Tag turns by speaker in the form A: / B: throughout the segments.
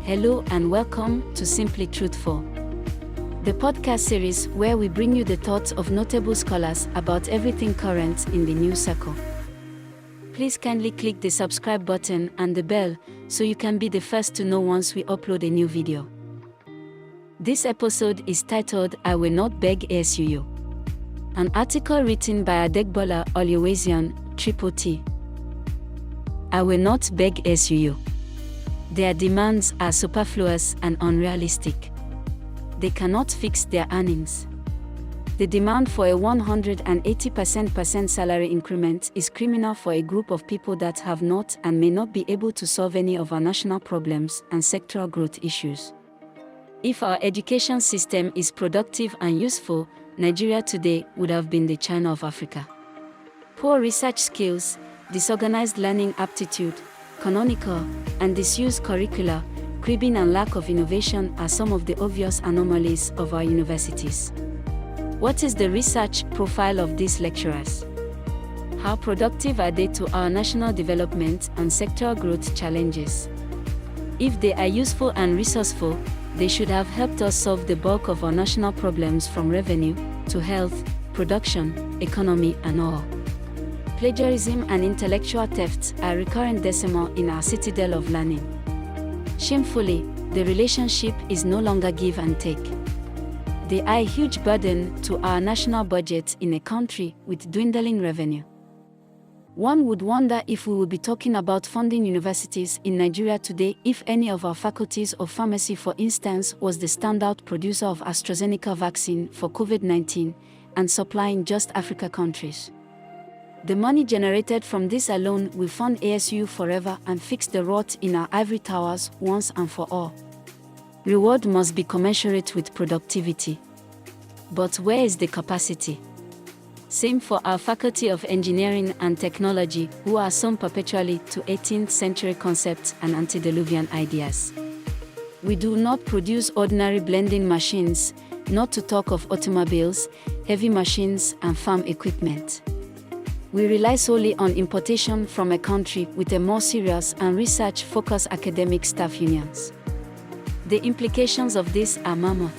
A: Hello and welcome to Simply Truthful, the podcast series where we bring you the thoughts of notable scholars about everything current in the news circle. Please kindly click the subscribe button and the bell so you can be the first to know once we upload a new video. This episode is titled I Will Not Beg ASUU. An article written by Adegbola, Oluwaseun, T. I will not beg ASUU. Their demands are superfluous and unrealistic. They cannot fix their earnings. The demand for a 180% salary increment is criminal for a group of people that have not and may not be able to solve any of our national problems and sectoral growth issues. If our education system is productive and useful, Nigeria today would have been the China of Africa. Poor research skills, disorganized learning aptitude, canonical and disused curricula, cribbing and lack of innovation are some of the obvious anomalies of our universities. What is the research profile of these lecturers? How productive are they to our national development and sectoral growth challenges? If they are useful and resourceful, they should have helped us solve the bulk of our national problems from revenue to health, production, economy and all. Plagiarism and intellectual theft are recurrent decimal in our citadel of learning. Shamefully, the relationship is no longer give and take. They are a huge burden to our national budget in a country with dwindling revenue. One would wonder if we would be talking about funding universities in Nigeria today if any of our faculties of pharmacy, for instance, was the standout producer of AstraZeneca vaccine for COVID-19 and supplying just Africa countries. The money generated from this alone will fund ASUU forever and fix the rot in our ivory towers once and for all. Reward must be commensurate with productivity. But where is the capacity? Same for our Faculty of Engineering and Technology, who are some perpetually to 18th century concepts and antediluvian ideas. We do not produce ordinary blending machines, not to talk of automobiles, heavy machines and farm equipment. We rely solely on importation from a country with a more serious and research-focused academic staff unions. The implications of this are mammoth.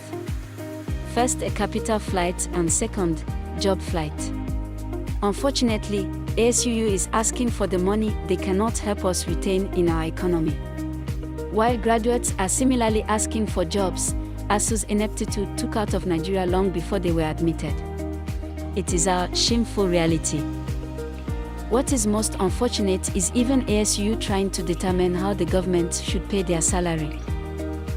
A: First, a capital flight, and second, job flight. Unfortunately, ASUU is asking for the money they cannot help us retain in our economy. While graduates are similarly asking for jobs, ASUU's ineptitude took out of Nigeria long before they were admitted. It is our shameful reality. What is most unfortunate is even ASUU trying to determine how the government should pay their salary.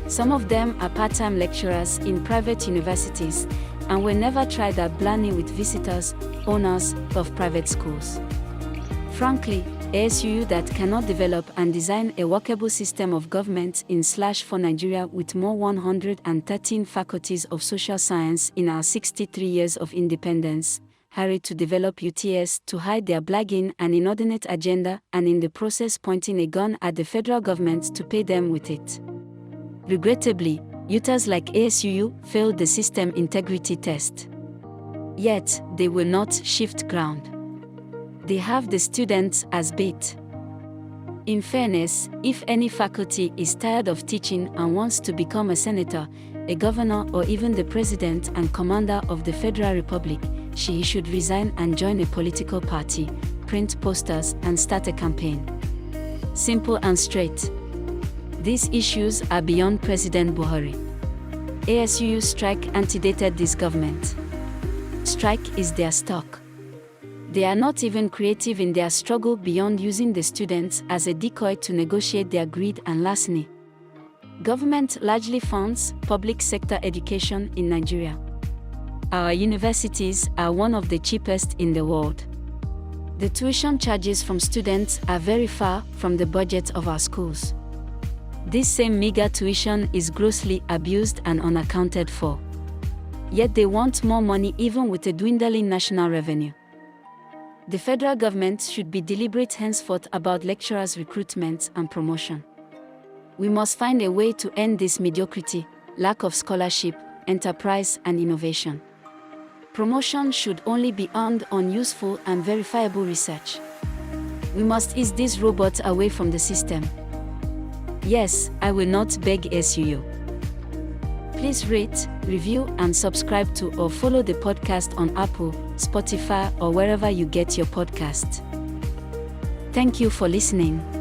A: Some of them are part-time lecturers in private universities and will never try that blindly with visitors, owners of private schools. Frankly, ASUU that cannot develop and design a workable system of government for Nigeria with more 113 faculties of social science in our 63 years of independence, hurried to develop UTS to hide their blagging and inordinate agenda and in the process pointing a gun at the federal government to pay them with it. Regrettably, UTAs like ASUU failed the system integrity test. Yet, they will not shift ground. They have the students as bait. In fairness, if any faculty is tired of teaching and wants to become a senator, a governor or even the president and commander of the Federal Republic, she should resign and join a political party, print posters and start a campaign. Simple and straight. These issues are beyond President Buhari. ASUU strike antedated this government. Strike is their stock. They are not even creative in their struggle beyond using the students as a decoy to negotiate their greed and larceny. Government largely funds public sector education in Nigeria. Our universities are one of the cheapest in the world. The tuition charges from students are very far from the budget of our schools. This same meager tuition is grossly abused and unaccounted for. Yet they want more money even with a dwindling national revenue. The federal government should be deliberate henceforth about lecturers' recruitment and promotion. We must find a way to end this mediocrity, lack of scholarship, enterprise and innovation. Promotion should only be earned on useful and verifiable research. We must ease these robots away from the system. Yes, I will not beg ASUU. Please rate, review, and subscribe to or follow the podcast on Apple, Spotify, or wherever you get your podcast. Thank you for listening.